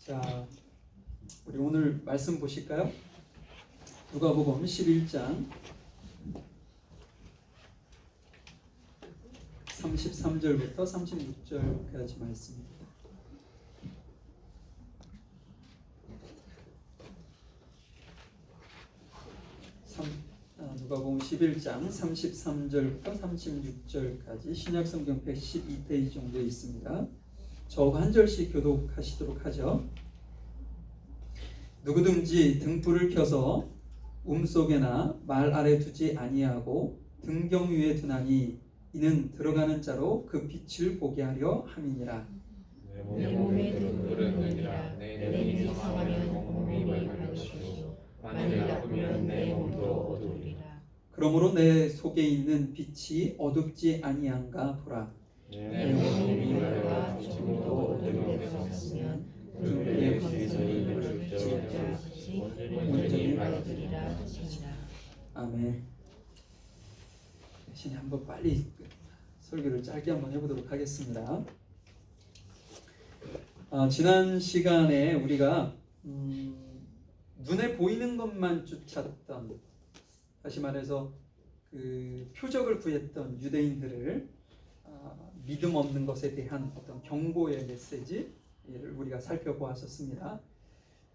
자, 우리 오늘 말씀 보실까요? 누가복음 11장 33절부터 36절까지 말씀입니다. 누가복음 11장 33절부터 36절까지 신약성경 112페이지 정도에 있습니다. 저하고 한 절씩 교독하시도록 하죠. 누구든지 등불을 켜서 움속에나 말 아래 두지 아니하고 등경 위에 두나니 이는 들어가는 자로 그 빛을 보게 하려 함이니라. 내 몸에 등불은 아니라 내 눈이 상하면 몸이 밝을 것이요 만일 나쁘면 내 몸도 어두우리라. 그러므로 내 속에 있는 빛이 어둡지 아니한가 보라. 내 몸이 밝아 지금도 어둠에 섰으면 등불의 빛이 이를 비춰야 온전히 밝으리라 하시니라. 아멘. 대신에 한번 빨리 설교를 짧게 한번 해보도록 하겠습니다. 지난 시간에 우리가 눈에 보이는 것만 쫓았던, 다시 말해서 그 표적을 구했던 유대인들을 믿음 없는 것에 대한 어떤 경고의 메시지를 우리가 살펴보았었습니다.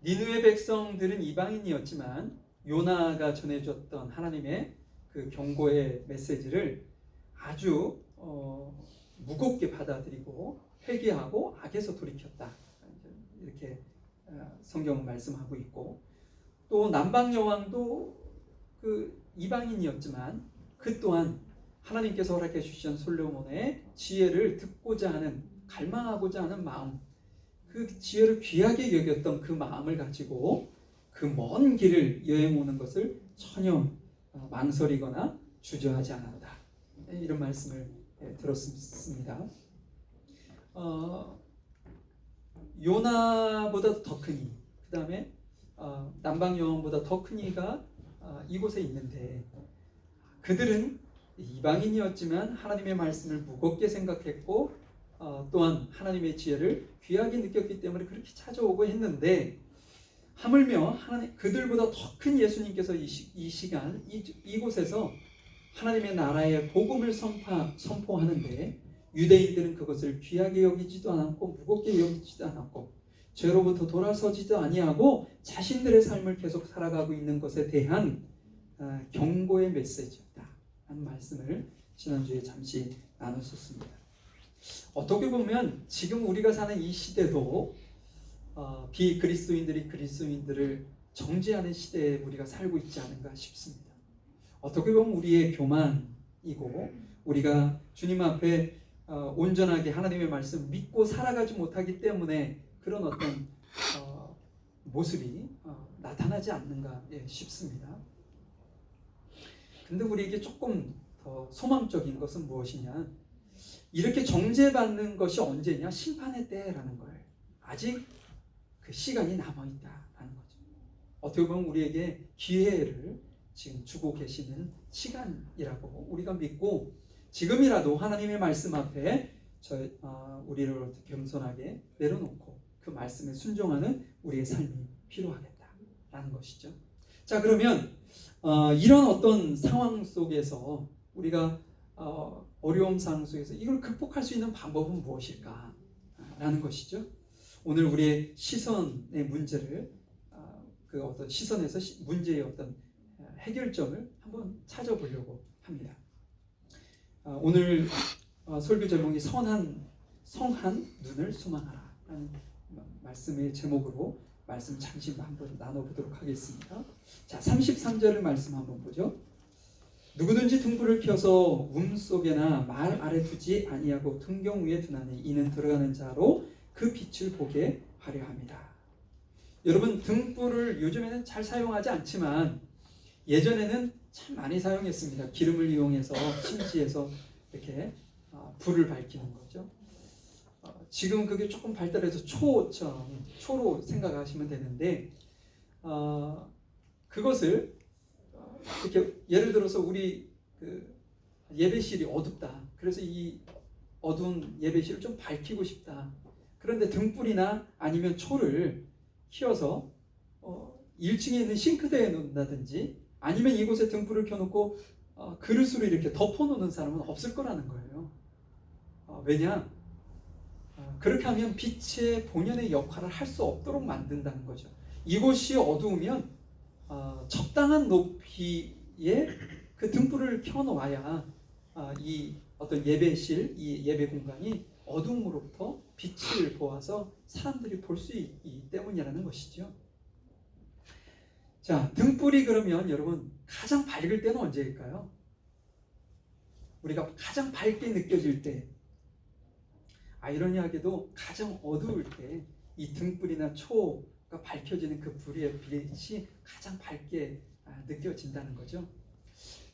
니느웨 백성들은 이방인이었지만 요나가 전해줬던 하나님의 그 경고의 메시지를 아주 무겁게 받아들이고 회개하고 악에서 돌이켰다, 이렇게 성경은 말씀하고 있고, 또 남방 여왕도 그 이방인이었지만 그 또한 하나님께서 허락해 주신 솔로몬의 지혜를 듣고자 하는, 갈망하고자 하는 마음, 그 지혜를 귀하게 여겼던 그 마음을 가지고 그 먼 길을 여행 오는 것을 전혀 망설이거나 주저하지 않았다, 이런 말씀을 들었습니다. 요나보다 더 크니, 그 다음에 남방 여왕보다 더 크니가 이곳에 있는데, 그들은 이방인이었지만 하나님의 말씀을 무겁게 생각했고 또한 하나님의 지혜를 귀하게 느꼈기 때문에 그렇게 찾아오고 했는데, 하물며 그들보다 더 큰 예수님께서 이 시간 이곳에서 하나님의 나라의 복음을 선포하는데 유대인들은 그것을 귀하게 여기지도 않았고 무겁게 여기지도 않았고 죄로부터 돌아서지도 아니하고 자신들의 삶을 계속 살아가고 있는 것에 대한 경고의 메시지였다 하는 말씀을 지난주에 잠시 나눴었습니다. 어떻게 보면 지금 우리가 사는 이 시대도 비그리스도인들이 그리스도인들을 정죄하는 시대에 우리가 살고 있지 않은가 싶습니다. 어떻게 보면 우리의 교만이고 우리가 주님 앞에 온전하게 하나님의 말씀을 믿고 살아가지 못하기 때문에 그런 어떤 모습이 나타나지 않는가 싶습니다. 근데 우리에게 조금 더 소망적인 것은 무엇이냐, 이렇게 정죄받는 것이 언제냐, 심판의 때라는 거예요. 아직 그 시간이 남아있다라는 거죠. 어떻게 보면 우리에게 기회를 지금 주고 계시는 시간이라고 우리가 믿고, 지금이라도 하나님의 말씀 앞에 우리를 겸손하게 내려놓고 그 말씀에 순종하는 우리의 삶이 필요하겠다라는 것이죠. 자, 그러면 이런 어떤 상황 속에서 우리가 어려움 상황 속에서 이걸 극복할 수 있는 방법은 무엇일까 라는 것이죠. 오늘 우리의 시선의 문제를 그 어떤 시선에서 문제의 어떤 해결점을 한번 찾아보려고 합니다. 오늘 설교 제목이 성한 눈을 소망하라 라는 말씀의 제목으로 말씀 잠시 한번 나눠보도록 하겠습니다. 자, 33절의 말씀 한번 보죠. 누구든지 등불을 켜서 움속에나 말 아래 두지 아니하고 등경 위에 두나니 이는 들어가는 자로 그 빛을 보게 하려 합니다. 여러분, 등불을 요즘에는 잘 사용하지 않지만 예전에는 참 많이 사용했습니다. 기름을 이용해서 심지에서 이렇게 불을 밝히는 거죠. 지금 그게 조금 발달해서 초로 생각하시면 되는데, 그것을 이렇게 예를 들어서 우리 그 예배실이 어둡다, 그래서 이 어두운 예배실을 좀 밝히고 싶다, 그런데 등불이나 아니면 초를 키워서 1층에 있는 싱크대에 놓는다든지 아니면 이곳에 등불을 켜놓고 그릇으로 이렇게 덮어놓는 사람은 없을 거라는 거예요. 왜냐? 그렇게 하면 빛의 본연의 역할을 할 수 없도록 만든다는 거죠. 이곳이 어두우면 적당한 높이에 그 등불을 켜놓아야 이 어떤 예배실, 이 예배 공간이 어둠으로부터 빛을 보아서 사람들이 볼 수 있기 때문이라는 것이죠. 자, 등불이 그러면 여러분 가장 밝을 때는 언제일까요? 우리가 가장 밝게 느껴질 때, 아이러니하게도 가장 어두울 때 이 등불이나 초가 밝혀지는 그 불의 빛이 가장 밝게 느껴진다는 거죠.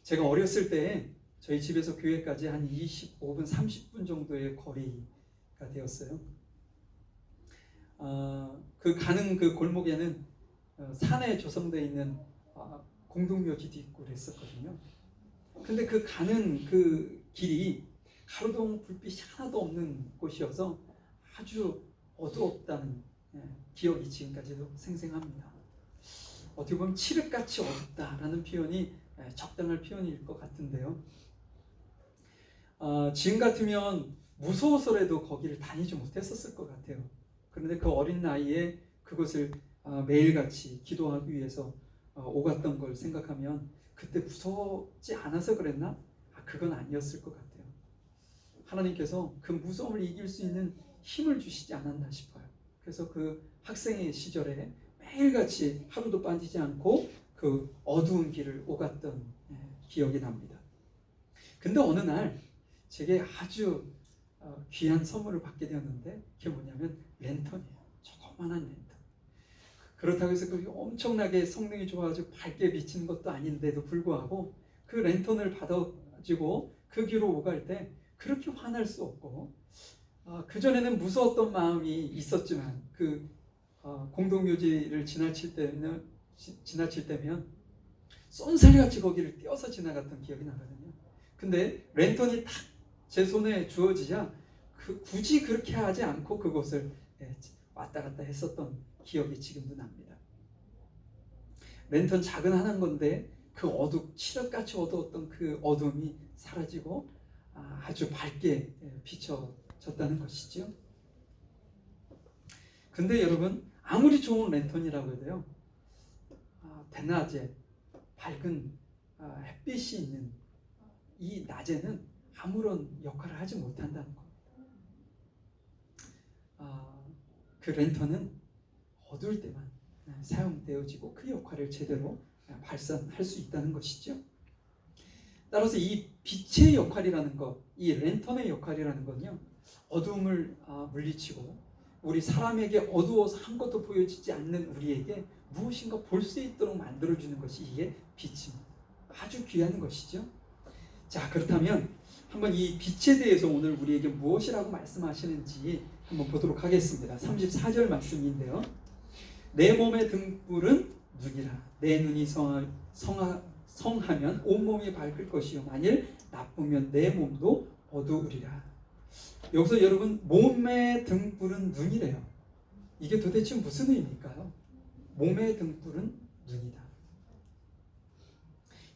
제가 어렸을 때 저희 집에서 교회까지 한 25분, 30분 정도의 거리가 되었어요. 그 가는 그 골목에는 산에 조성되어 있는 공동묘지도 있고 그랬었거든요. 근데 그 가는 그 길이 가로등 불빛이 하나도 없는 곳이어서 아주 어두웠다는 기억이 지금까지도 생생합니다. 어떻게 보면 칠흑같이 어둡다라는 표현이 적당한 표현일 것 같은데요. 지금 같으면 무서워서라도 거기를 다니지 못했었을 것 같아요. 그런데 그 어린 나이에 그것을 매일같이 기도하기 위해서 오갔던 걸 생각하면 그때 무섭지 않아서 그랬나? 그건 아니었을 것 같아요. 하나님께서 그 무서움을 이길 수 있는 힘을 주시지 않았나 싶어요. 그래서 그 학생의 시절에 매일같이 하루도 빠지지 않고 그 어두운 길을 오갔던 기억이 납니다. 근데 어느 날 제게 아주 귀한 선물을 받게 되었는데 그게 뭐냐면 랜턴이에요. 조그만한 랜턴. 그렇다고 해서 그게 엄청나게 성능이 좋아가지고 밝게 비치는 것도 아닌데도 불구하고 그 랜턴을 받아가지고 그 길로 오갈 때 그렇게 화날 수 없고 그전에는 무서웠던 마음이 있었지만 그 공동묘지를 지나칠 때면 쏜살같이 거기를 뛰어서 지나갔던 기억이 나거든요. 근데 랜턴이 딱 제 손에 주어지자 굳이 그렇게 하지 않고 그곳을 왔다 갔다 했었던 기억이 지금도 납니다. 랜턴 작은 하나인 건데 그 칠흑같이 어두웠던 그 어둠이 사라지고 아주 밝게 비춰졌다는 것이죠. 근데 여러분 아무리 좋은 랜턴이라고 해도요 대낮에 밝은 햇빛이 있는 이 낮에는 아무런 역할을 하지 못한다는 겁니다. 그 랜턴은 어두울 때만 사용되어지고 그 역할을 제대로 발산할 수 있다는 것이죠. 따라서 이 빛의 역할이라는 것, 이 랜턴의 역할이라는 건요 어두움을 물리치고 우리 사람에게 어두워서 아무것도 보여지지 않는 우리에게 무엇인가 볼 수 있도록 만들어주는 것이 이게 빛입니다. 아주 귀한 것이죠. 자, 그렇다면 한번 이 빛에 대해서 오늘 우리에게 무엇이라고 말씀하시는지 한번 보도록 하겠습니다. 34절 말씀인데요. 내 몸의 등불은 눈이라. 내 눈이 성하면 온몸이 밝을 것이요 만일 나쁘면 내 몸도 어두우리라. 여기서 여러분 몸의 등불은 눈이래요. 이게 도대체 무슨 의미일까요? 몸의 등불은 눈이다.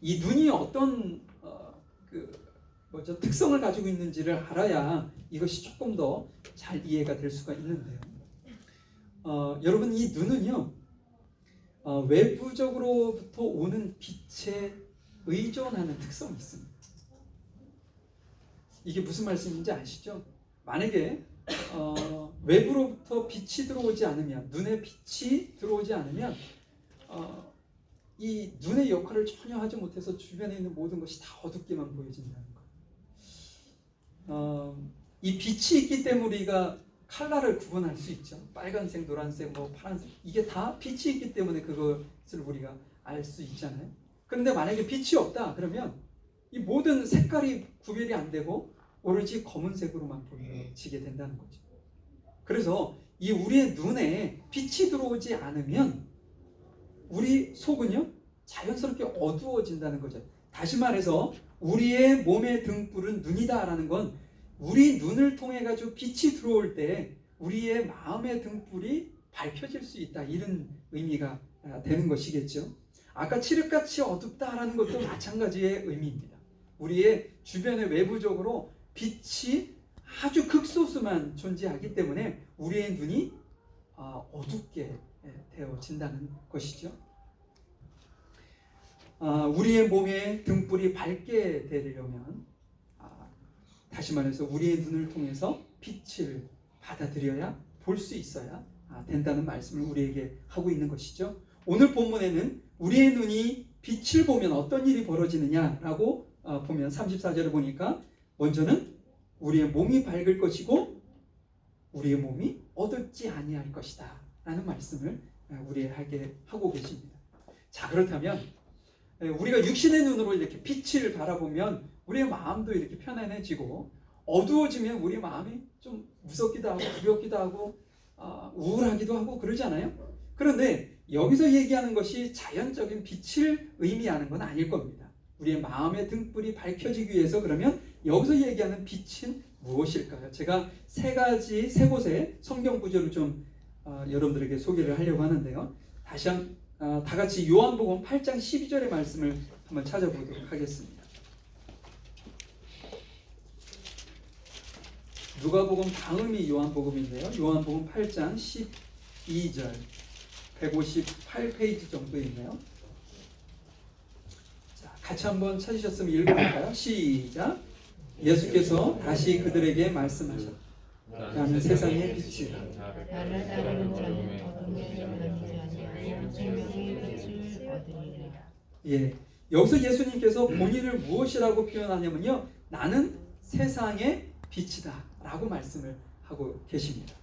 이 눈이 어떤 특성을 가지고 있는지를 알아야 이것이 조금 더 잘 이해가 될 수가 있는데요. 여러분 이 눈은요 외부적으로부터 오는 빛에 의존하는 특성이 있습니다. 이게 무슨 말씀인지 아시죠? 만약에 외부로부터 빛이 들어오지 않으면, 눈에 빛이 들어오지 않으면 이 눈의 역할을 전혀 하지 못해서 주변에 있는 모든 것이 다 어둡게만 보여진다는 거예요. 이 빛이 있기 때문에 우리가 컬러를 구분할 수 있죠. 빨간색, 노란색, 파란색, 이게 다 빛이 있기 때문에 그것을 우리가 알 수 있잖아요. 그런데 만약에 빛이 없다 그러면 이 모든 색깔이 구별이 안 되고 오로지 검은색으로만 보여지게 된다는 거죠. 그래서 이 우리의 눈에 빛이 들어오지 않으면 우리 속은요 자연스럽게 어두워진다는 거죠. 다시 말해서 우리의 몸의 등불은 눈이다라는 건 우리 눈을 통해 가지고 빛이 들어올 때 우리의 마음의 등불이 밝혀질 수 있다, 이런 의미가 되는 것이겠죠. 아까 칠흑같이 어둡다라는 것도 마찬가지의 의미입니다. 우리의 주변에 외부적으로 빛이 아주 극소수만 존재하기 때문에 우리의 눈이 어둡게 되어진다는 것이죠. 우리의 몸에 등불이 밝게 되려면 다시 말해서 우리의 눈을 통해서 빛을 받아들여야, 볼 수 있어야 된다는 말씀을 우리에게 하고 있는 것이죠. 오늘 본문에는 우리의 눈이 빛을 보면 어떤 일이 벌어지느냐라고 보면 34절을 보니까 먼저는 우리의 몸이 밝을 것이고 우리의 몸이 어둡지 아니할 것이다 라는 말씀을 우리에게 하고 계십니다. 자, 그렇다면 우리가 육신의 눈으로 이렇게 빛을 바라보면 우리의 마음도 이렇게 편안해지고, 어두워지면 우리 마음이 좀 무섭기도 하고 두렵기도 하고 우울하기도 하고 그러잖아요. 그런데 여기서 얘기하는 것이 자연적인 빛을 의미하는 건 아닐 겁니다. 우리의 마음의 등불이 밝혀지기 위해서 그러면 여기서 얘기하는 빛은 무엇일까요? 제가 세 곳의 성경 구절을 좀 여러분들에게 소개를 하려고 하는데요. 다 같이 요한복음 8장 12절의 말씀을 한번 찾아보도록 하겠습니다. 누가복음 다음이 요한복음인데요. 요한복음 8장 12절 158페이지 정도에 있네요. 자, 같이 한번 찾으셨으면 읽어볼까요? 시작. 예수께서 다시 그들에게 말씀하셨다. 나는 세상의 빛이다. 나를 따르는 자는 어둠에 들어가지 아니하고 생명의 빛을 얻으리라. 예, 여기서 예수님께서 본인을 무엇이라고 표현하냐면요, 나는 세상의 빛이다 라고 말씀을 하고 계십니다.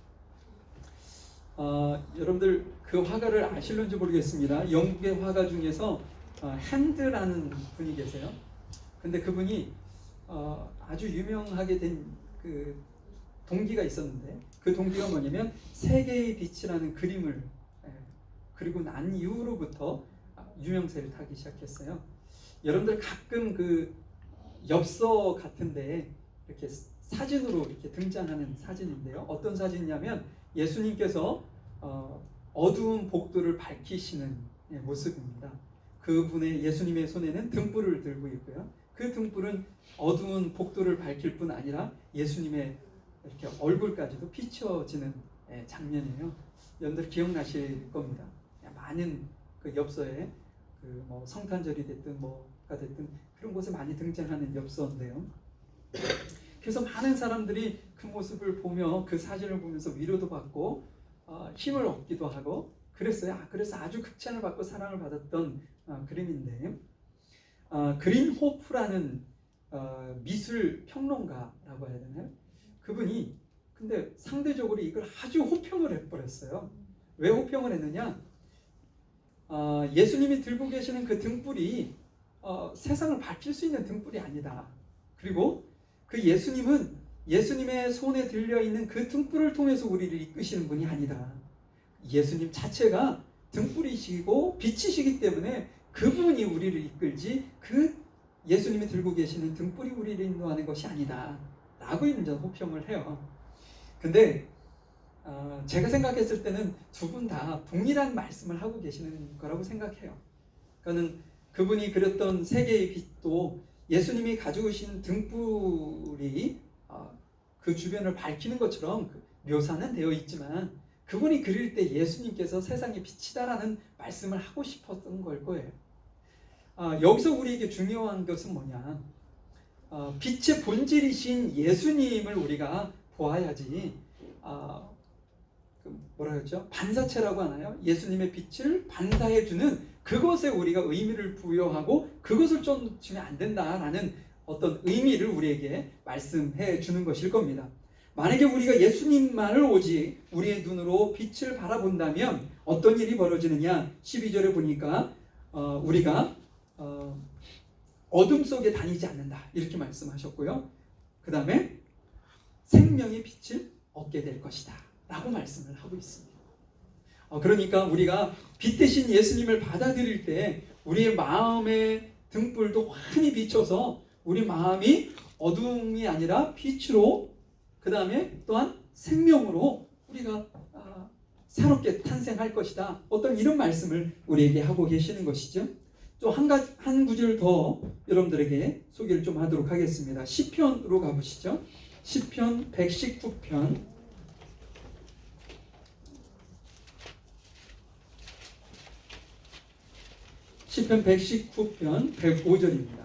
여러분들 그 화가를 아실런지 모르겠습니다. 영국의 화가 중에서 핸드라는 분이 계세요. 근데 그분이 아주 유명하게 된 그 동기가 있었는데, 그 동기가 뭐냐면 세계의 빛이라는 그림을 그리고 난 이후로부터 유명세를 타기 시작했어요. 여러분들 가끔 그 엽서 같은데 이렇게 사진으로 이렇게 등장하는 사진인데요. 어떤 사진이냐면 예수님께서 어두운 복도를 밝히시는 모습입니다. 그분의 예수님의 손에는 등불을 들고 있고요. 그 등불은 어두운 복도를 밝힐 뿐 아니라 예수님의 이렇게 얼굴까지도 비춰지는 장면이에요. 여러분들 기억나실 겁니다. 많은 그 엽서에 그 뭐 성탄절이 됐든 뭐가 됐든 그런 곳에 많이 등장하는 엽서인데요. 그래서 많은 사람들이 그 모습을 보며 그 사진을 보면서 위로도 받고 힘을 얻기도 하고 그랬어요. 그래서 아주 극찬을 받고 사랑을 받았던 그림인데, 그린호프라는 미술 평론가라고 해야 되나요? 그분이 근데 상대적으로 이걸 아주 호평을 해버렸어요. 왜 호평을 했느냐? 예수님이 들고 계시는 그 등불이 세상을 밝힐 수 있는 등불이 아니다. 그리고 그 예수님은 예수님의 손에 들려있는 그 등불을 통해서 우리를 이끄시는 분이 아니다. 예수님 자체가 등불이시고 빛이시기 때문에 그분이 우리를 이끌지 그 예수님이 들고 계시는 등불이 우리를 인도하는 것이 아니다 라고 이제 호평을 해요. 근데 제가 생각했을 때는 두 분 다 동일한 말씀을 하고 계시는 거라고 생각해요. 그러니까 그분이 그렸던 세계의 빛도 예수님이 가지고 계신 등불이 그 주변을 밝히는 것처럼 묘사는 되어 있지만 그분이 그릴 때 예수님께서 세상의 빛이다라는 말씀을 하고 싶었던 걸 거예요. 여기서 우리에게 중요한 것은 뭐냐? 빛의 본질이신 예수님을 우리가 보아야지 뭐라 그랬죠? 반사체라고 하나요? 예수님의 빛을 반사해주는 그것에 우리가 의미를 부여하고 그것을 좀 주면 안 된다라는 어떤 의미를 우리에게 말씀해 주는 것일 겁니다. 만약에 우리가 예수님만을 오직 우리의 눈으로 빛을 바라본다면 어떤 일이 벌어지느냐? 12절에 보니까 우리가 어둠 속에 다니지 않는다 이렇게 말씀하셨고요. 그 다음에 생명의 빛을 얻게 될 것이다 라고 말씀을 하고 있습니다. 그러니까 우리가 빛 대신 예수님을 받아들일 때 우리의 마음의 등불도 환히 비춰서 우리 마음이 어둠이 아니라 빛으로, 그 다음에 또한 생명으로 우리가 새롭게 탄생할 것이다. 어떤 이런 말씀을 우리에게 하고 계시는 것이죠. 또 한 구절 더 여러분들에게 소개를 좀 하도록 하겠습니다. 시편으로 가보시죠. 시편 119편 119편 105절입니다.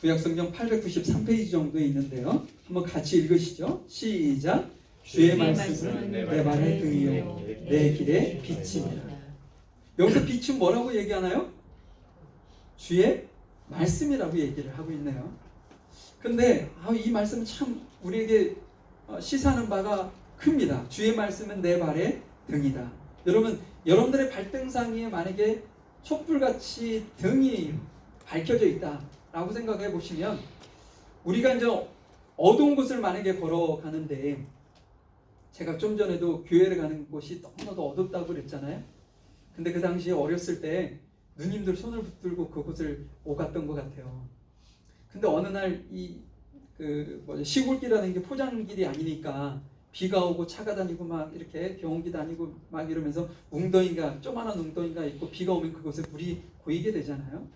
구약성경 893페이지 정도에 있는데요. 한번 같이 읽으시죠. 시작. 주의 말씀은 내 발의 등이요 내 길의 빛이니라. 여기서 빛은 뭐라고 얘기하나요? 주의 말씀이라고 얘기를 하고 있네요. 근데 이 말씀은 참 우리에게 시사하는 바가 큽니다. 주의 말씀은 내 발의 등이다. 여러분들의 발등상 위에 만약에 촛불같이 등이 밝혀져 있다라고 생각해 보시면, 우리가 이제 어두운 곳을 만약에 걸어가는데, 제가 좀 전에도 교회를 가는 곳이 너무나도 어둡다고 그랬잖아요. 근데 그 당시에 어렸을 때 누님들 손을 붙들고 그곳을 오갔던 것 같아요. 근데 어느 날 시골길이라는 게 포장길이 아니니까 비가 오고 차가 다니고 막 이렇게 경운기 다니고 막 이러면서 조그만한 웅덩이가 있고 비가 오면 그곳에 물이 고이게 되잖아요.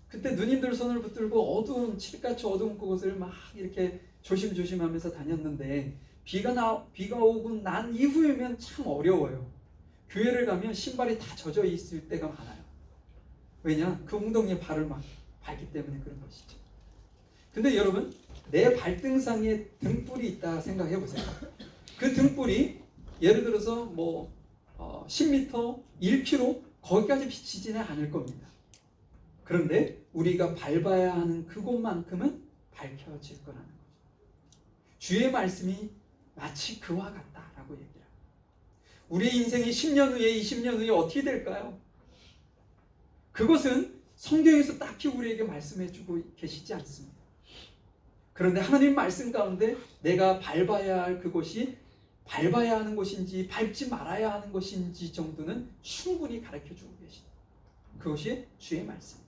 그때 누님들 손을 붙들고 칠흑같이 어두운 그곳을 막 이렇게 조심조심하면서 다녔는데, 비가 오고 난 이후이면 참 어려워요. 교회를 가면 신발이 다 젖어 있을 때가 많아요. 왜냐? 그 웅덩이에 발을 막 밟기 때문에 그런 것이죠. 근데 여러분, 내 발등상에 등불이 있다 생각해 보세요. 그 등불이 예를 들어서 10m, 1km 거기까지 비치지는 않을 겁니다. 그런데 우리가 밟아야 하는 그곳만큼은 밝혀질 거라는 거죠. 주의 말씀이 마치 그와 같다라고 얘기합니다. 우리의 인생이 10년 후에 20년 후에 어떻게 될까요? 그것은 성경에서 딱히 우리에게 말씀해주고 계시지 않습니다. 그런데 하나님 말씀 가운데 내가 밟아야 할 그곳이 밟아야 하는 곳인지 밟지 말아야 하는 것인지 정도는 충분히 가르쳐주고 계십니다. 그것이 주의 말씀입니다.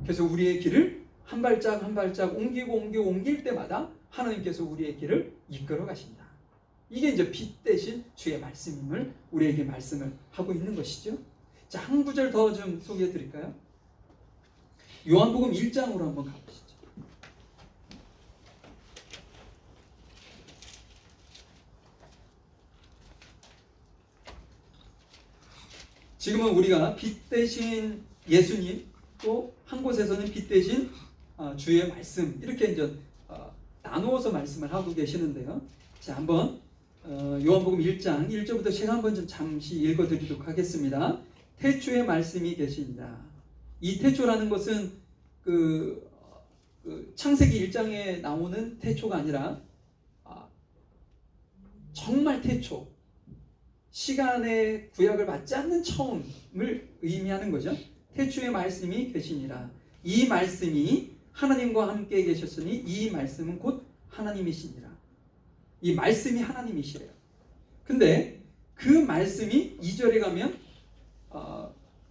그래서 우리의 길을 한 발짝 한 발짝 옮길 때마다 하나님께서 우리의 길을 이끌어 가신다. 이게 이제 빛 대신 주의 말씀임을 우리에게 말씀을 하고 있는 것이죠. 자, 한 구절 더 좀 소개해 드릴까요? 요한복음 1장으로 한번 가보시죠. 지금은 우리가 빛 대신 예수님, 또 한 곳에서는 빛 대신 주의 말씀, 이렇게 이제 나누어서 말씀을 하고 계시는데요. 자, 한번 요한복음 1장 1절부터 제가 한번 좀 잠시 읽어드리도록 하겠습니다. 태초에 말씀이 계시니라. 이 태초라는 것은 창세기 1장에 나오는 태초가 아니라 정말 태초, 시간의 구약을 받지 않는 처음을 의미하는 거죠. 태초에 말씀이 계시니라. 이 말씀이 하나님과 함께 계셨으니 이 말씀은 곧 하나님이시니라. 이 말씀이 하나님이시래요. 근데 그 말씀이 2절에 가면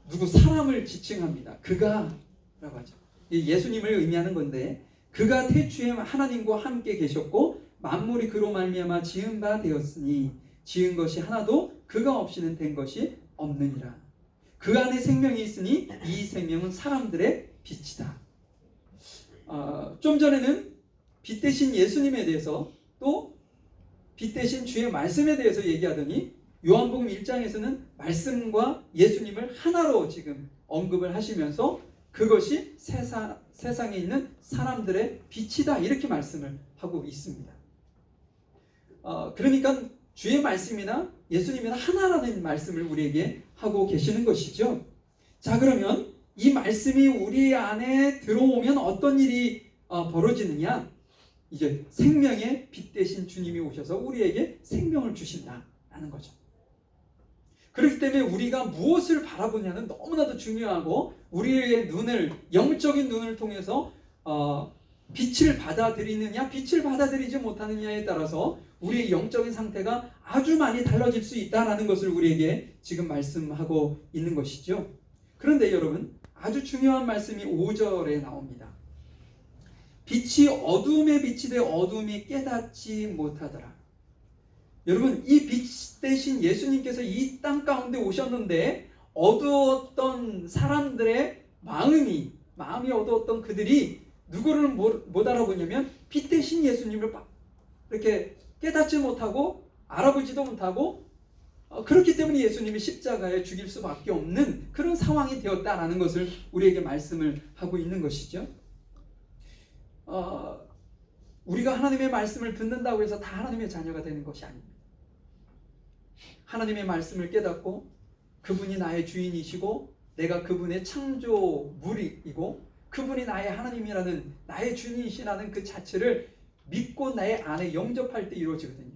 누구 사람을 지칭합니다. 그가 라고 하죠. 예수님을 의미하는 건데, 그가 태초에 하나님과 함께 계셨고 만물이 그로 말미암아 지은 바 되었으니 지은 것이 하나도 그가 없이는 된 것이 없느니라. 그 안에 생명이 있으니 이 생명은 사람들의 빛이다. 좀 전에는 빛 대신 예수님에 대해서, 또 빛 대신 주의 말씀에 대해서 얘기하더니 요한복음 1장에서는 말씀과 예수님을 하나로 지금 언급을 하시면서 그것이 세상에 있는 사람들의 빛이다, 이렇게 말씀을 하고 있습니다. 그러니까 주의 말씀이나 예수님이나 하나라는 말씀을 우리에게 하고 계시는 것이죠. 자, 그러면 이 말씀이 우리 안에 들어오면 어떤 일이 벌어지느냐? 이제 생명의 빛 대신 주님이 오셔서 우리에게 생명을 주신다라는 거죠. 그렇기 때문에 우리가 무엇을 바라보냐는 너무나도 중요하고, 우리의 영적인 눈을 통해서 빛을 받아들이느냐, 빛을 받아들이지 못하느냐에 따라서 우리의 영적인 상태가 아주 많이 달라질 수 있다는 것을 우리에게 지금 말씀하고 있는 것이죠. 그런데 여러분, 아주 중요한 말씀이 5절에 나옵니다. 빛이 어둠에 비치되 어둠이 깨닫지 못하더라. 여러분, 이 빛 대신 예수님께서 이 땅 가운데 오셨는데 어두웠던 사람들의 마음이 어두웠던 그들이 누구를 못 알아보냐면 빛 대신 예수님을 이렇게 깨닫지 못하고 알아보지도 못하고, 그렇기 때문에 예수님이 십자가에 죽일 수밖에 없는 그런 상황이 되었다라는 것을 우리에게 말씀을 하고 있는 것이죠. 우리가 하나님의 말씀을 듣는다고 해서 다 하나님의 자녀가 되는 것이 아닙니다. 하나님의 말씀을 깨닫고 그분이 나의 주인이시고 내가 그분의 창조물이고 그분이 나의 하나님이라는, 나의 주인이시라는 그 자체를 믿고 나의 안에 영접할 때 이루어지거든요.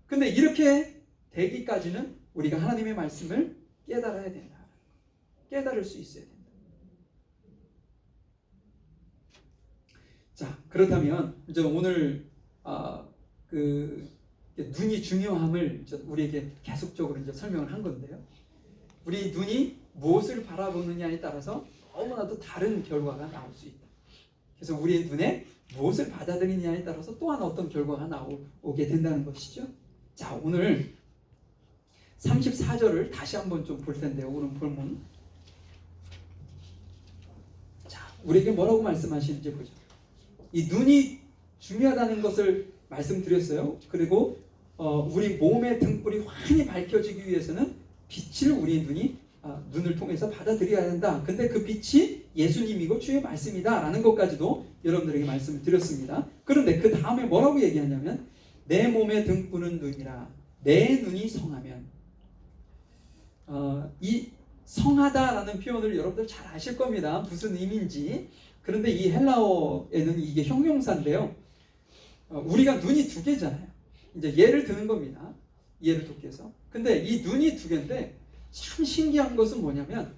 근데 이렇게 되기까지는 우리가 하나님의 말씀을 깨달아야 된다. 깨달을 수 있어야 된다. 자, 그렇다면 이제 오늘 눈이 중요함을 우리에게 계속적으로 이제 설명을 한 건데요. 우리 눈이 무엇을 바라보느냐에 따라서 너무나도 다른 결과가 나올 수 있다. 그래서 우리의 눈에 무엇을 받아들이느냐에 따라서 또한 어떤 결과가 나오게 된다는 것이죠. 자, 오늘 34절을 다시 한번 좀 볼 텐데요. 오늘 본문. 자, 우리에게 뭐라고 말씀하시는지 보죠. 이 눈이 중요하다는 것을 말씀드렸어요. 그리고 우리 몸의 등불이 환히 밝혀지기 위해서는 빛을 우리 눈을 통해서 받아들여야 된다. 근데 그 빛이 예수님이고 주의 말씀이다 라는 것까지도 여러분들에게 말씀을 드렸습니다. 그런데 그 다음에 뭐라고 얘기하냐면 내 몸의 등불은 눈이라 내 눈이 성하면, 이 성하다라는 표현을 여러분들 잘 아실 겁니다. 무슨 의미인지. 그런데 이 헬라어에는 이게 형용사인데요. 우리가 눈이 두 개잖아요. 이제 예를 드는 겁니다. 예를 돕기해서. 근데 이 눈이 두 개인데 참 신기한 것은 뭐냐면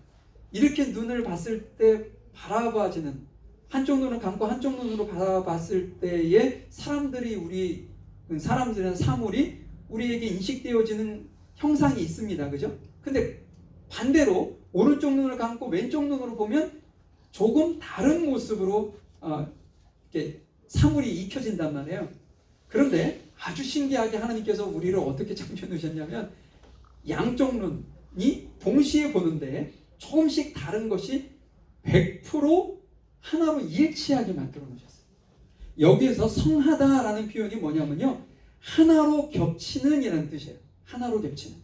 이렇게 눈을 봤을 때 바라봐지는, 한쪽 눈을 감고 한쪽 눈으로 바라봤을 때의 사람들의 사물이 우리에게 인식되어지는 형상이 있습니다. 그죠? 근데 반대로 오른쪽 눈을 감고 왼쪽 눈으로 보면 조금 다른 모습으로 이렇게 사물이 익혀진단 말이에요. 그런데 아주 신기하게 하나님께서 우리를 어떻게 창조해 놓으셨냐면 양쪽 눈이 동시에 보는데 조금씩 다른 것이 100% 하나로 일치하게 만들어 놓으셨어요. 여기에서 성하다라는 표현이 뭐냐면요, 하나로 겹치는 이라는 뜻이에요. 하나로 겹치는.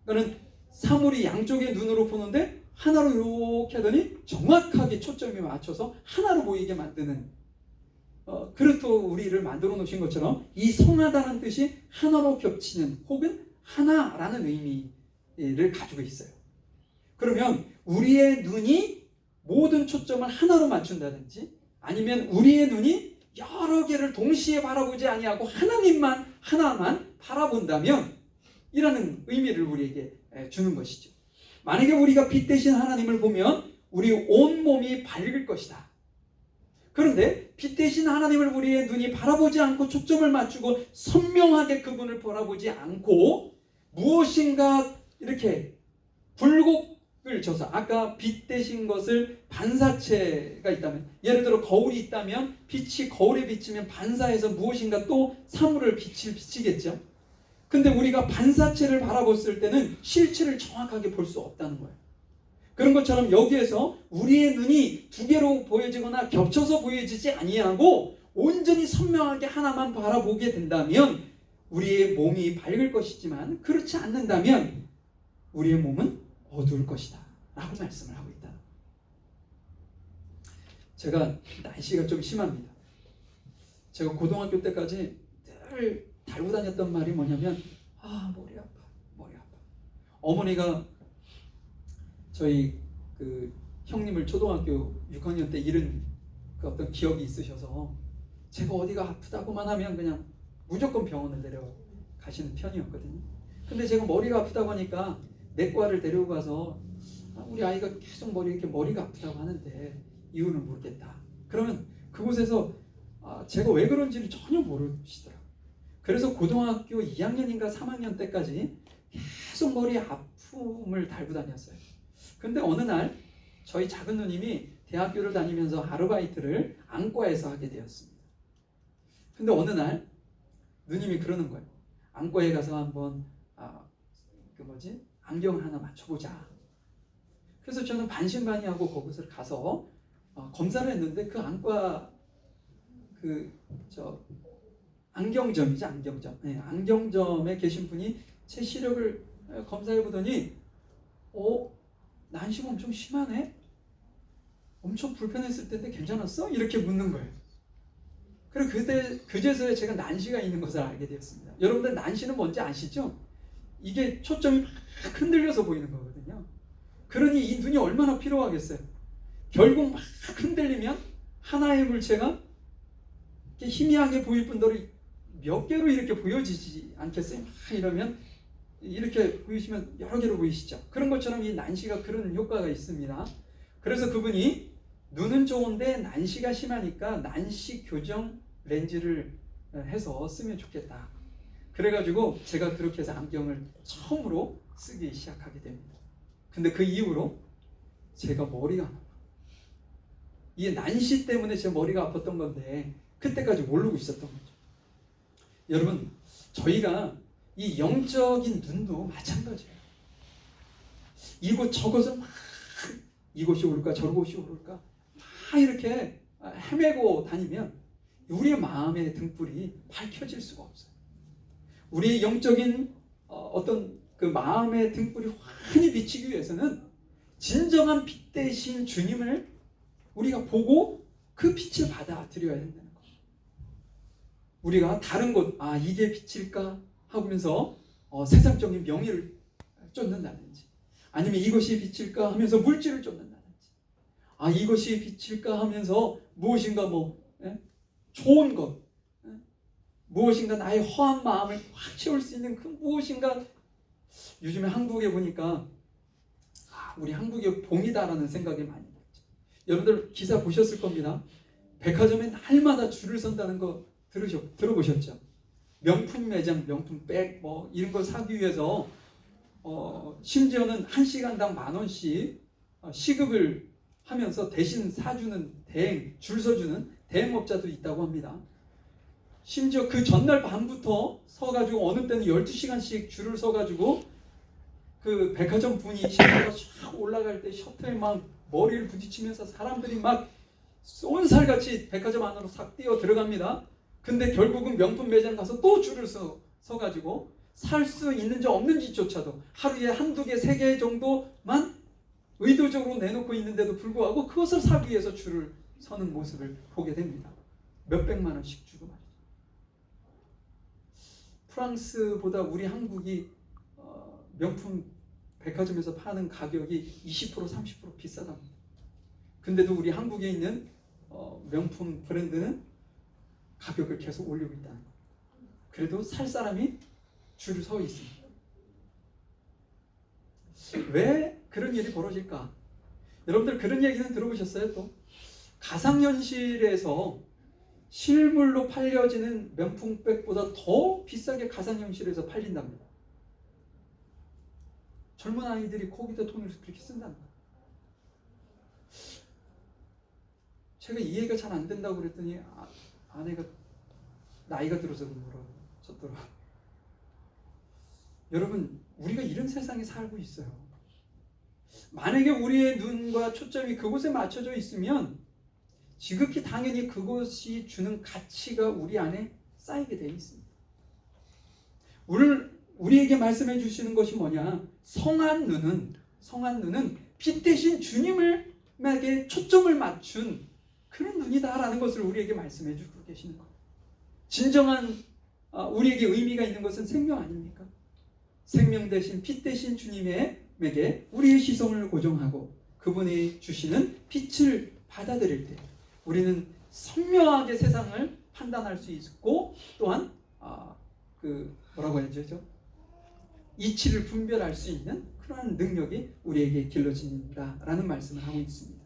그러니까 사물이 양쪽의 눈으로 보는데 하나로 이렇게 하더니 정확하게 초점이 맞춰서 하나로 보이게 만드는, 그렇다고 우리를 만들어 놓으신 것처럼 이 성하다는 뜻이 하나로 겹치는 혹은 하나라는 의미를 가지고 있어요. 그러면 우리의 눈이 모든 초점을 하나로 맞춘다든지 아니면 우리의 눈이 여러 개를 동시에 바라보지 아니하고 하나만 바라본다면 이라는 의미를 우리에게 주는 것이죠. 만약에 우리가 빛 대신 하나님을 보면 우리 온몸이 밝을 것이다. 그런데 빛 대신 하나님을 우리의 눈이 바라보지 않고 초점을 맞추고 선명하게 그분을 바라보지 않고 무엇인가 이렇게 굴곡을 줘서, 아까 빛 대신 것을 반사체가 있다면, 예를 들어 거울이 있다면 빛이 거울에 비치면 반사해서 무엇인가 또 사물을 비치겠죠. 근데 우리가 반사체를 바라봤을 때는 실체를 정확하게 볼 수 없다는 거예요. 그런 것처럼 여기에서 우리의 눈이 두 개로 보여지거나 겹쳐서 보여지지 아니하고 온전히 선명하게 하나만 바라보게 된다면 우리의 몸이 밝을 것이지만 그렇지 않는다면 우리의 몸은 어두울 것이다 라고 말씀을 하고 있다. 제가 날씨가 좀 심합니다. 제가 고등학교 때까지 늘 달고 다녔던 말이 뭐냐면 머리 아파. 어머니가 저희 그 형님을 초등학교 6학년 때 잃은 그 어떤 기억이 있으셔서 제가 어디가 아프다고만 하면 그냥 무조건 병원을 데려가시는 편이었거든요. 근데 제가 머리가 아프다고 하니까 내과를 데리고 가서 우리 아이가 계속 머리가 아프다고 하는데 이유는 모르겠다. 그러면 그곳에서 제가 왜 그런지를 전혀 모르시더라고요. 그래서 고등학교 2학년인가 3학년 때까지 계속 머리 아픔을 달고 다녔어요. 근데 어느 날 저희 작은 누님이 대학교를 다니면서 아르바이트를 안과에서 하게 되었습니다. 근데 어느 날 누님이 그러는 거예요. 안과에 가서 한번 안경을 하나 맞춰보자. 그래서 저는 반신반의하고 거기서 가서 검사를 했는데 그 안과 안경점이죠, 안경점. 네, 안경점에 계신 분이 제 시력을 검사해 보더니 난시가 엄청 심하네? 엄청 불편했을 텐데 괜찮았어? 이렇게 묻는 거예요. 그리고 그제서야 제가 난시가 있는 것을 알게 되었습니다. 여러분들 난시는 뭔지 아시죠? 이게 초점이 막 흔들려서 보이는 거거든요. 그러니 이 눈이 얼마나 피로하겠어요. 결국 막 흔들리면 하나의 물체가 희미하게 보일 뿐더러 몇 개로 이렇게 보여지지 않겠어요? 막 이러면 이렇게 보이시면 여러 개로 보이시죠? 그런 것처럼 이 난시가 그런 효과가 있습니다. 그래서 그분이 눈은 좋은데 난시가 심하니까 난시 교정 렌즈를 해서 쓰면 좋겠다. 그래가지고 제가 그렇게 해서 안경을 처음으로 쓰기 시작하게 됩니다. 근데 그 이후로 제가 머리가 아파요. 이 난시 때문에 제 머리가 아팠던 건데 그때까지 모르고 있었던 거죠. 여러분, 저희가 이 영적인 눈도 마찬가지예요. 이곳저곳을 막 이곳이 옳을까 저곳이 옳을까 막 이렇게 헤매고 다니면 우리의 마음의 등불이 밝혀질 수가 없어요. 우리의 영적인 어떤 그 마음의 등불이 환히 비치기 위해서는 진정한 빛 대신 주님을 우리가 보고 그 빛을 받아들여야 된다는 거예요. 우리가 다른 곳, 이게 빛일까 하면서 세상적인 명예를 쫓는다든지, 아니면 이것이 빛일까 하면서 물질을 쫓는다든지, 이것이 빛일까 하면서 무엇인가 좋은 것, 무엇인가 나의 허한 마음을 확 채울 수 있는 그 무엇인가. 요즘에 한국에 보니까 우리 한국이 봄이다라는 생각이 많이 들죠. 여러분들 기사 보셨을 겁니다. 백화점에 날마다 줄을 선다는 거 들어보셨죠? 명품 매장, 명품 백 이런 걸 사기 위해서 심지어는 1시간당 10,000원씩 시급을 하면서 대신 사주는 줄 서주는 대행업자도 있다고 합니다. 심지어 그 전날 밤부터 서가지고 어느 때는 12시간씩 줄을 서가지고 그 백화점 분이 셔터가 쫙 올라갈 때 셔터에 막 머리를 부딪히면서 사람들이 막 쏜살같이 백화점 안으로 싹 뛰어 들어갑니다. 근데 결국은 명품 매장 가서 또 줄을 서가지고 살 수 있는지 없는지조차도 하루에 한두 개, 3개 정도만 의도적으로 내놓고 있는데도 불구하고 그것을 사기 위해서 줄을 서는 모습을 보게 됩니다. 몇백만 원씩 주고 말이죠. 프랑스보다 우리 한국이 명품 백화점에서 파는 가격이 20% 30% 비싸답니다. 근데도 우리 한국에 있는 명품 브랜드는 가격을 계속 올리고 있다는 거예요. 그래도 살 사람이 줄을 서 있습니다. 왜 그런 일이 벌어질까? 여러분들 그런 얘기는 들어보셨어요? 또 가상현실에서 실물로 팔려지는 명품백보다 더 비싸게 가상현실에서 팔린답니다. 젊은 아이들이 거기다 돈을 그렇게 쓴다는 거예요. 제가 이해가 잘 안 된다고 그랬더니 아내가 나이가 들어서 뭐라고 쳤더라고요. 여러분, 우리가 이런 세상에 살고 있어요. 만약에 우리의 눈과 초점이 그곳에 맞춰져 있으면 지극히 당연히 그것이 주는 가치가 우리 안에 쌓이게 되어 있습니다. 우리에게 말씀해 주시는 것이 뭐냐? 성한 눈은 빛 대신 주님에게 초점을 맞춘 그런 눈이다라는 것을 우리에게 말씀해 주고 계시는 거예요. 진정한 우리에게 의미가 있는 것은 생명 아닙니까? 생명 대신 빛 대신 주님에게 우리의 시선을 고정하고 그분이 주시는 빛을 받아들일 때 우리는 선명하게 세상을 판단할 수 있고 또한 뭐라고 해야 되죠? 이치를 분별할 수 있는 그러한 능력이 우리에게 길러진다라는 말씀을 하고 있습니다.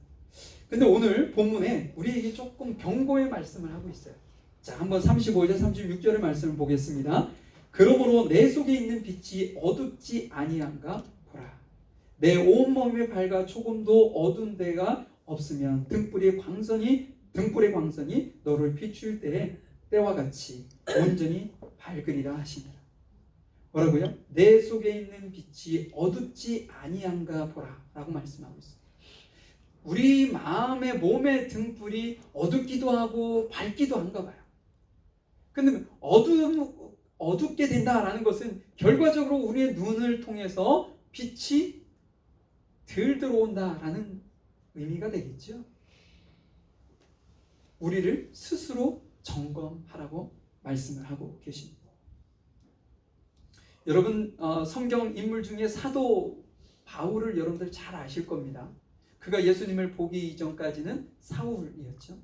근데 오늘 본문에 우리에게 조금 경고의 말씀을 하고 있어요. 자, 한번 35절 36절의 말씀을 보겠습니다. 그러므로 내 속에 있는 빛이 어둡지 아니한가 보라. 내 온몸이 밝아 조금도 어두운 데가 없으면 등불의 광선이 너를 비출 때와 같이 온전히 밝으리라 하시니라. 뭐라고요? 내 속에 있는 빛이 어둡지 아니한가 보라 라고 말씀하고 있습니다. 우리 마음의 몸의 등불이 어둡기도 하고 밝기도 한가 봐요. 근데 어둡게 된다라는 것은 결과적으로 우리의 눈을 통해서 빛이 덜 들어온다라는 의미가 되겠죠. 우리를 스스로 점검하라고 말씀을 하고 계십니다. 여러분 성경 인물 중에 사도 바울을 여러분들 잘 아실 겁니다. 그가 예수님을 보기 이전까지는 사울이었죠.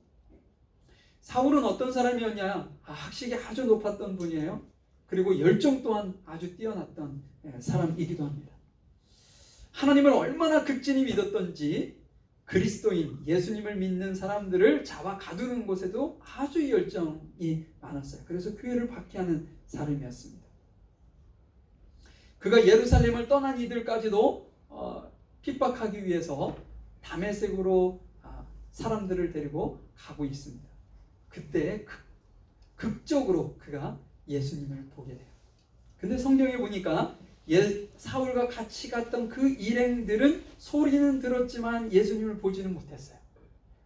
사울은 어떤 사람이었냐? 학식이 아주 높았던 분이에요. 그리고 열정 또한 아주 뛰어났던 사람이기도 합니다. 하나님을 얼마나 극진히 믿었던지 그리스도인 예수님을 믿는 사람들을 잡아 가두는 곳에도 아주 열정이 많았어요. 그래서 교회를 박해하는 사람이었습니다. 그가 예루살렘을 떠난 이들까지도 핍박하기 위해서 다메섹으로 사람들을 데리고 가고 있습니다. 그때 극적으로 그가 예수님을 보게 돼요. 근데 성경에 보니까 사울과 같이 갔던 그 일행들은 소리는 들었지만 예수님을 보지는 못했어요.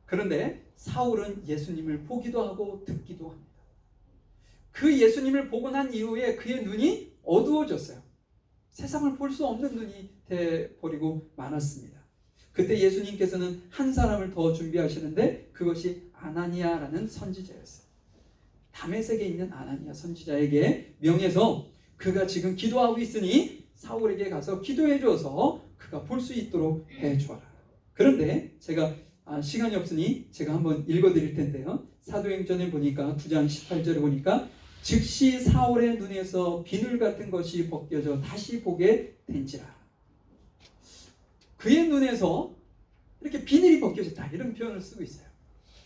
그런데 사울은 예수님을 보기도 하고 듣기도 합니다. 그 예수님을 보고 난 이후에 그의 눈이 어두워졌어요. 세상을 볼 수 없는 눈이 돼버리고 말았습니다. 그때 예수님께서는 한 사람을 더 준비하시는데 그것이 아나니아라는 선지자였어요. 다메섹에 있는 아나니아 선지자에게 명해서 그가 지금 기도하고 있으니 사울에게 가서 기도해 줘서 그가 볼 수 있도록 해 주어라. 그런데 제가 시간이 없으니 제가 한번 읽어드릴 텐데요. 사도행전에 보니까 9장 18절에 보니까 즉시 사울의 눈에서 비늘 같은 것이 벗겨져 다시 보게 된지라. 그의 눈에서 이렇게 비늘이 벗겨졌다 이런 표현을 쓰고 있어요.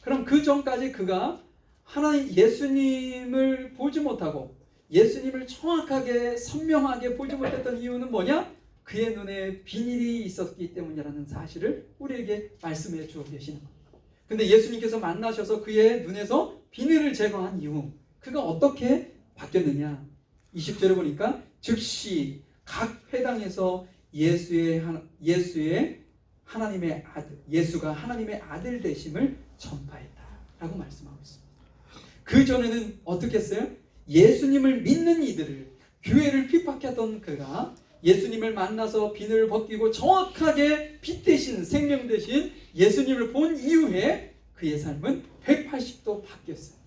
그럼 그 전까지 그가 하나님 예수님을 보지 못하고 예수님을 정확하게 선명하게 보지 못했던 이유는 뭐냐? 그의 눈에 비늘이 있었기 때문이라는 사실을 우리에게 말씀해 주고 계시는 겁니다. 근데 예수님께서 만나셔서 그의 눈에서 비늘을 제거한 이후 그가 어떻게 바뀌었느냐? 20절에 보니까 즉시 각 회당에서 예수가 하나님의 아들 되심을 전파했다라고 말씀하고 있습니다. 그 전에는 어떻게 했어요? 예수님을 믿는 이들을 교회를 핍박했던 그가 예수님을 만나서 비늘을 벗기고 정확하게 빛 대신 생명 대신 예수님을 본 이후에 그의 삶은 180도 바뀌었어요.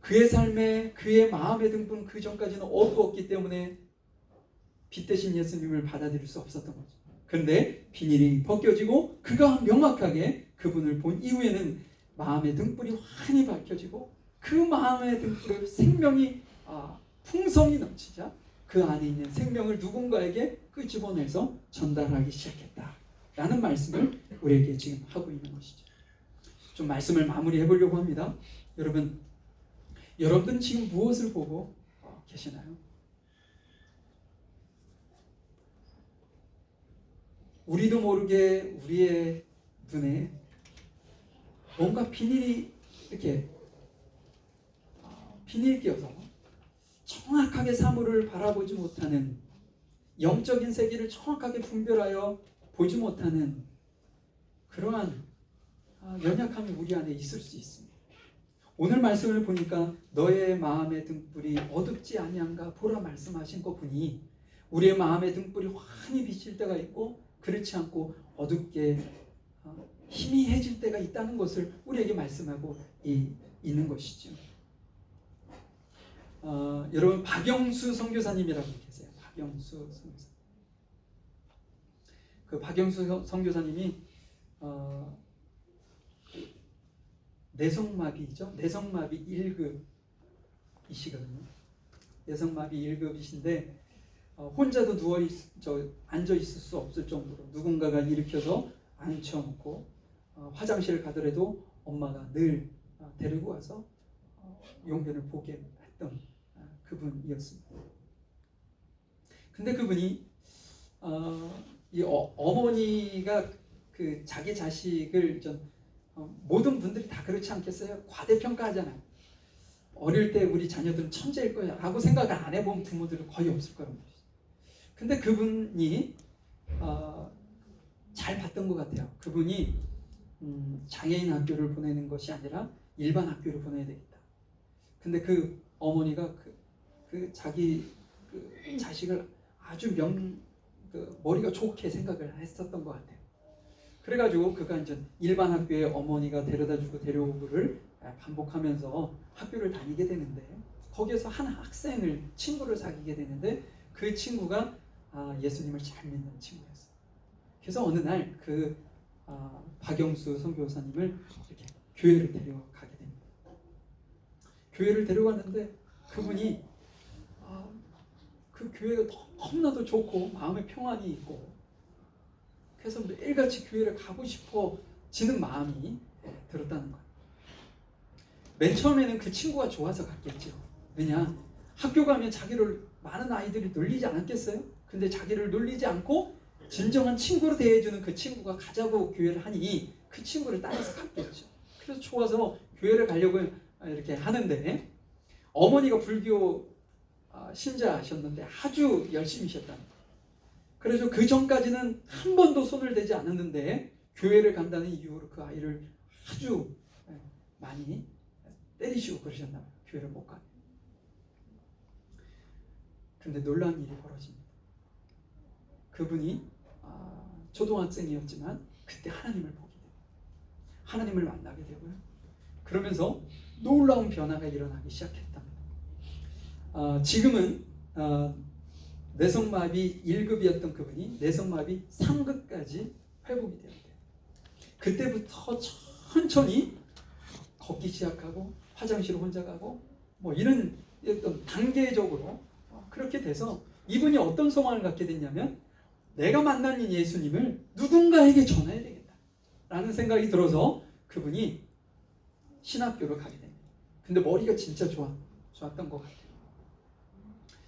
그의 삶에 그의 마음의 등불은 그 전까지는 어두웠기 때문에 빛 대신 예수님을 받아들일 수 없었던 거죠. 그런데 비닐이 벗겨지고 그가 명확하게 그분을 본 이후에는 마음의 등불이 환히 밝혀지고 그 마음의 등불에 생명이 풍성이 넘치자 그 안에 있는 생명을 누군가에게 끄집어내서 전달하기 시작했다라는 말씀을 우리에게 지금 하고 있는 것이죠. 좀 말씀을 마무리해 보려고 합니다. 여러분은 지금 무엇을 보고 계시나요? 우리도 모르게 우리의 눈에 뭔가 비닐이 이렇게 비닐 끼어서 정확하게 사물을 바라보지 못하는 영적인 세계를 정확하게 분별하여 보지 못하는 그러한 연약함이 우리 안에 있을 수 있습니다. 오늘 말씀을 보니까 너의 마음의 등불이 어둡지 아니한가 보라 말씀하신 것 보니 우리의 마음의 등불이 환히 비칠 때가 있고 그렇지 않고 어둡게 희미해질 때가 있다는 것을 우리에게 말씀하고 있는 것이죠. 여러분 박영수 선교사님이라고 계세요. 박영수 선교사. 그 박영수 선교사님이 내성마비죠. 내성마비 1급이시거든요. 내성마비 1급이신데 혼자도 앉아 있을 수 없을 정도로 누군가가 일으켜서 앉혀놓고 화장실을 가더라도 엄마가 늘 데리고 와서 용변을 보게 했던 그분이었습니다. 근데 그분이 이 어머니가 그 자기 자식을 모든 분들이 다 그렇지 않겠어요? 과대평가하잖아요. 어릴 때 우리 자녀들은 천재일 거야 라고 생각을 안 해본 부모들은 거의 없을 거란 말이죠. 근데 그분이 잘 봤던 것 같아요. 그분이 장애인 학교를 보내는 것이 아니라 일반 학교를 보내야 되겠다. 근데 그 어머니가 그 자기 그 자식을 아주 머리가 좋게 생각을 했었던 것 같아요. 그래가지고 그가 이제 일반 학교에 어머니가 데려다주고 데려오고를 반복하면서 학교를 다니게 되는데, 거기에서 한 학생을, 친구를 사귀게 되는데, 그 친구가 예수님을 잘 믿는 친구였어요. 그래서 어느 날 그 박영수 선교사님을 이렇게 교회를 데려가게 됩니다. 교회를 데려갔는데 그분이 그 교회가 너무나도 좋고 마음에 평안이 있고, 그래서 매일같이 교회를 가고 싶어지는 마음이 들었다는 거예요. 맨 처음에는 그 친구가 좋아서 갔겠죠. 왜냐, 학교 가면 자기를 많은 아이들이 놀리지 않았겠어요? 근데 자기를 놀리지 않고 진정한 친구로 대해주는 그 친구가 가자고 교회를 하니 그 친구를 따라서 갔겠죠. 그래서 좋아서 교회를 가려고 이렇게 하는데, 어머니가 불교 신자셨는데 아주 열심히셨다는 거예요. 그래서 그 전까지는 한 번도 손을 대지 않았는데 교회를 간다는 이유로 그 아이를 아주 많이 때리시고 그러셨나 봐요. 교회를 못 가게. 근데 놀라운 일이 벌어집니다. 그분이 초등학생이었지만 그때 하나님을 보게 돼요. 하나님을 만나게 되고요. 그러면서 놀라운 변화가 일어나기 시작했답니다. 지금은 뇌성마비 1급이었던 그분이 뇌성마비 3급까지 회복이 되었대요. 그때부터 천천히 걷기 시작하고 화장실 혼자 가고 뭐 이런 어떤 단계적으로 그렇게 돼서 이분이 어떤 소망을 갖게 됐냐면, 내가 만난 예수님을 누군가에게 전해야 되겠다 라는 생각이 들어서 그분이 신학교를 가게 됩니다. 근데 머리가 진짜 좋았던 것 같아요.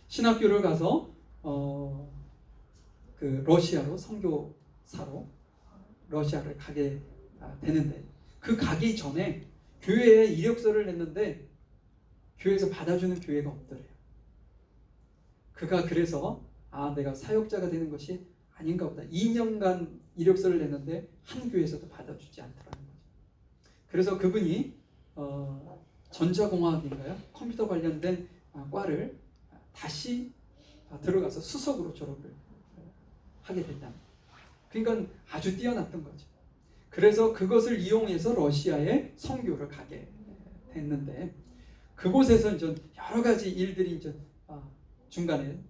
신학교를 가서 그 러시아로 선교사로 러시아를 가게 되는데, 그 가기 전에 교회에 이력서를 냈는데 교회에서 받아주는 교회가 없더래요. 그가 그래서 내가 사역자가 되는 것이 아닌가 보다. 2년간 이력서를 냈는데 한 교회에서도 받아주지 않더라는 거죠. 그래서 그분이 전자공학인가요? 컴퓨터 관련된 과를 다시 들어가서 수석으로 졸업을 하게 됐다. 그러니까 아주 뛰어났던 거죠. 그래서 그것을 이용해서 러시아에 선교를 가게 됐는데, 그곳에서 이제 여러 가지 일들이 이제 중간에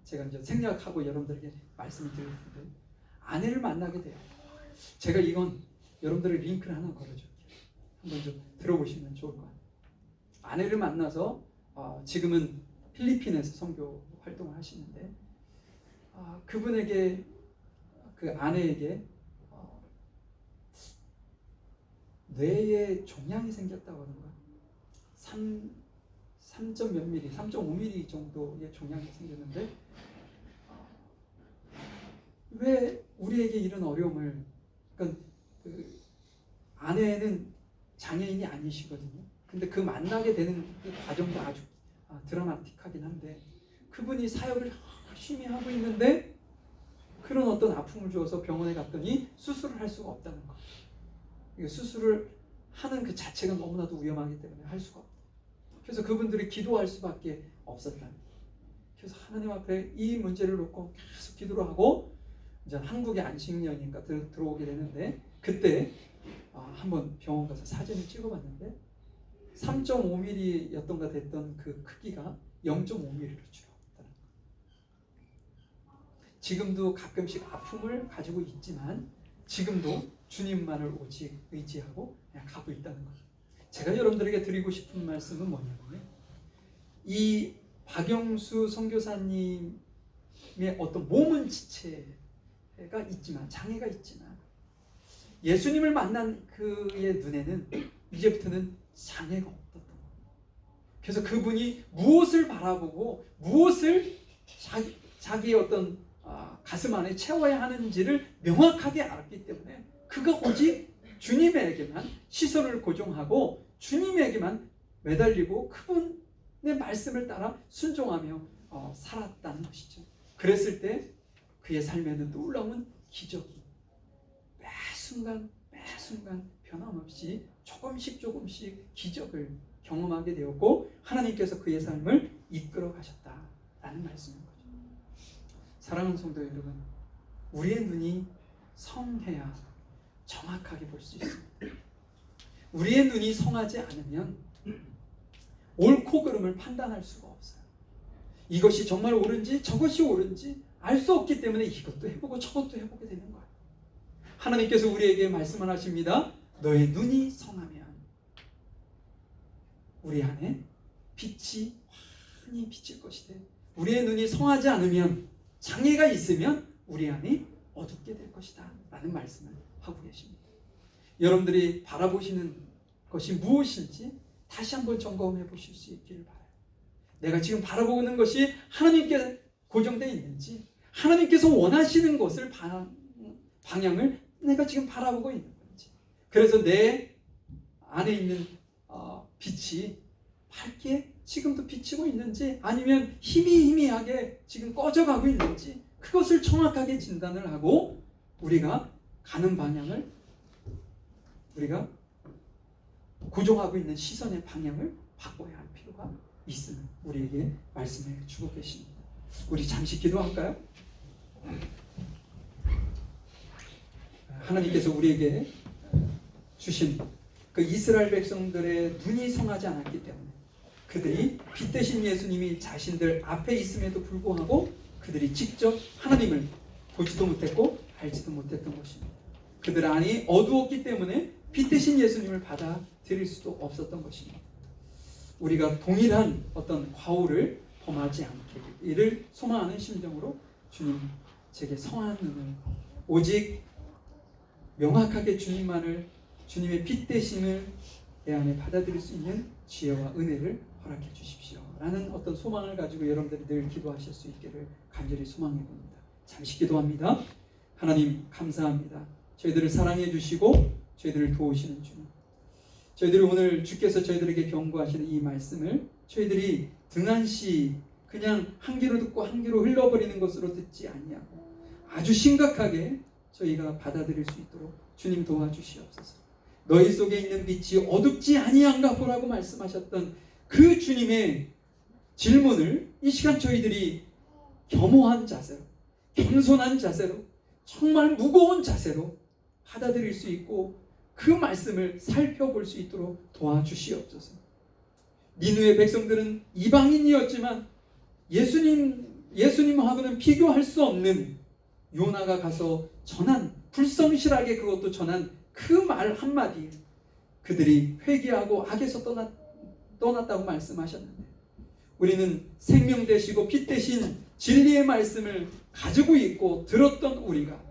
제가 이제 생략하고 여러분들에게 말씀을 드릴 텐데, 아내를 만나게 돼요. 제가 이건 여러분들의 링크를 하나 걸어줄게요. 한번 좀 들어보시면 좋을 것 같아요. 아내를 만나서 지금은 필리핀에서 선교 활동을 하시는데, 그분에게, 그 아내에게 뇌에 종양이 생겼다고 하던가, 3점 몇 미리, 3.5mm 정도의 종양이 생겼는데, 왜 우리에게 이런 어려움을, 그러니까 그 아내는 장애인이 아니시거든요. 근데 그 만나게 되는 그 과정도 아주 드라마틱하긴 한데, 그분이 사역을 열심히 하고 있는데 그런 어떤 아픔을 주어서 병원에 갔더니 수술을 할 수가 없다는 거예요. 수술을 하는 그 자체가 너무나도 위험하기 때문에 할 수가 없다. 그래서 그분들이 기도할 수밖에 없었다는 거예요. 그래서 하나님 앞에 이 문제를 놓고 계속 기도를 하고 이제 한국의 안식년이니까 들어오게 되는데, 그때 한번 병원 가서 사진을 찍어봤는데 3.5mm였던가 됐던 그 크기가 0.5mm로 줄었다는 거예요. 지금도 가끔씩 아픔을 가지고 있지만 지금도 주님만을 오직 의지하고 그냥 가고 있다는 거예요. 제가 여러분들에게 드리고 싶은 말씀은 뭐냐면, 이 박영수 선교사님의 어떤 몸은 지체가 있지만, 장애가 있지만, 예수님을 만난 그의 눈에는 이제부터는 장애가 없었던 거예요. 그래서 그분이 무엇을 바라보고 무엇을 자기의 어떤 가슴 안에 채워야 하는지를 명확하게 알았기 때문에 그가 오직 주님에게만 시선을 고정하고 주님에게만 매달리고 그분의 말씀을 따라 순종하며 살았다는 것이죠. 그랬을 때 그의 삶에는 놀라운 기적이 매 순간 변함없이 조금씩 기적을 경험하게 되었고 하나님께서 그의 삶을 이끌어 가셨다라는 말씀인 거죠. 사랑하는 성도 여러분, 우리의 눈이 성해야 정확하게 볼 수 있습니다. 우리의 눈이 성하지 않으면 옳고 그름을 판단할 수가 없어요. 이것이 정말 옳은지 저것이 옳은지 알 수 없기 때문에 이것도 해보고 저것도 해보게 되는 거예요. 하나님께서 우리에게 말씀을 하십니다. 너의 눈이 성하면 우리 안에 빛이 환히 비칠 것이되 우리의 눈이 성하지 않으면 장애가 있으면 우리 안이 어둡게 될 것이다 라는 말씀을 하고 계십니다. 여러분들이 바라보시는 것이 무엇인지 다시 한번 점검해 보실 수 있기를 바라요. 내가 지금 바라보는 것이 하나님께 고정되어 있는지 하나님께서 원하시는 것을 방향을 내가 지금 바라보고 있는 건지, 그래서 내 안에 있는 빛이 밝게 지금도 비치고 있는지 아니면 희미하게 지금 꺼져가고 있는지 그것을 정확하게 진단을 하고 우리가 가는 방향을 우리가 고정하고 있는 시선의 방향을 바꿔야 할 필요가 있음을 우리에게 말씀해 주고 계십니다. 우리 잠시 기도할까요? 하나님께서 우리에게 주신 그 이스라엘 백성들의 눈이 성하지 않았기 때문에 그들이 빛 대신 예수님이 자신들 앞에 있음에도 불구하고 그들이 직접 하나님을 보지도 못했고 알지도 못했던 것입니다. 그들 안이 어두웠기 때문에 빛 대신 예수님을 받아들일 수도 없었던 것입니다. 우리가 동일한 어떤 과오를 범하지 않게 이를 소망하는 심정으로 주님 제게 성한 눈을 오직 명확하게 주님만을 주님의 빛 되심을 내 안에 받아들일 수 있는 지혜와 은혜를 허락해 주십시오 라는 어떤 소망을 가지고 여러분들이 늘 기도하실 수 있기를 간절히 소망해 봅니다. 잠시 기도합니다. 하나님 감사합니다. 저희들을 사랑해 주시고 저희들을 도우시는 주님, 저희들이 오늘 주께서 저희들에게 경고하시는 이 말씀을 저희들이 등한시 그냥 한 귀로 듣고 한 귀로 흘러버리는 것으로 듣지 아니하고 아주 심각하게 저희가 받아들일 수 있도록 주님 도와주시옵소서. 너희 속에 있는 빛이 어둡지 아니한가 보라고 말씀하셨던 그 주님의 질문을 이 시간 저희들이 겸허한 자세로, 겸손한 자세로, 정말 무거운 자세로 받아들일 수 있고 그 말씀을 살펴볼 수 있도록 도와주시옵소서. 니느웨 백성들은 이방인이었지만 예수님하고는 비교할 수 없는 요나가 가서 전한, 불성실하게 그것도 전한 그 말 한마디에 그들이 회개하고 악에서 떠났다고 말씀하셨는데 우리는 생명 되시고 빛 되신 진리의 말씀을 가지고 있고 들었던 우리가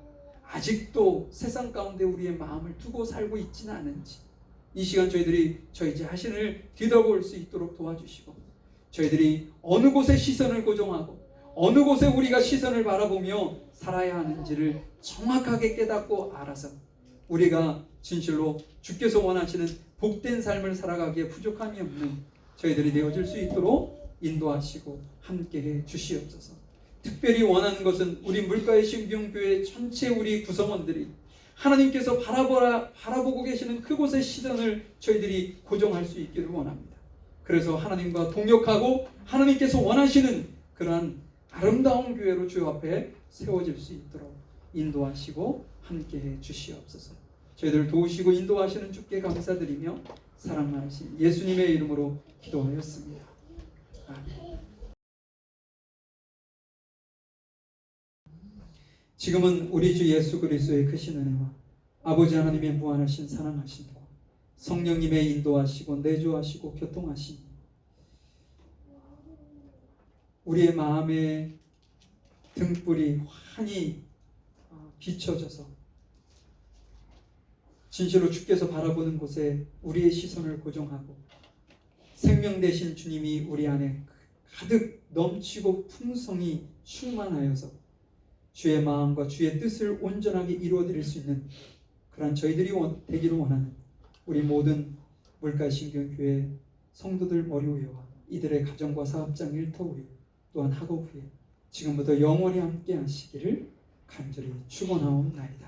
아직도 세상 가운데 우리의 마음을 두고 살고 있지는 않은지 이 시간 저희들이 저희 자신을 뒤돌아볼 수 있도록 도와주시고 저희들이 어느 곳에 시선을 고정하고 어느 곳에 우리가 시선을 바라보며 살아야 하는지를 정확하게 깨닫고 알아서 우리가 진실로 주께서 원하시는 복된 삶을 살아가기에 부족함이 없는 저희들이 되어질 수 있도록 인도하시고 함께해 주시옵소서. 특별히 원하는 것은 우리 물가의 신경교회 전체 우리 구성원들이 하나님께서 바라보고 계시는 그곳의 시선을 저희들이 고정할 수 있기를 원합니다. 그래서 하나님과 동역하고 하나님께서 원하시는 그러한 아름다운 교회로 주 앞에 세워질 수 있도록 인도하시고 함께해 주시옵소서. 저희들을 도우시고 인도하시는 주께 감사드리며 사랑 많으신 예수님의 이름으로 기도하였습니다. 아멘. 지금은 우리 주 예수 그리스도의 크신 은혜와 아버지 하나님의 무한하신 사랑하심과 성령님의 인도하시고 내주하시고 교통하심 우리의 마음의 등불이 환히 비춰져서 진실로 주께서 바라보는 곳에 우리의 시선을 고정하고 생명 되신 주님이 우리 안에 가득 넘치고 풍성히 충만하여서 주의 마음과 주의 뜻을 온전하게 이루어드릴 수 있는 그런 저희들이 되기를 원하는 우리 모든 물가신경교회 성도들 머리 위와 이들의 가정과 사업장 일터 위에 또한 학업 위에 지금부터 영원히 함께 하시기를 간절히 축원하옵나이다.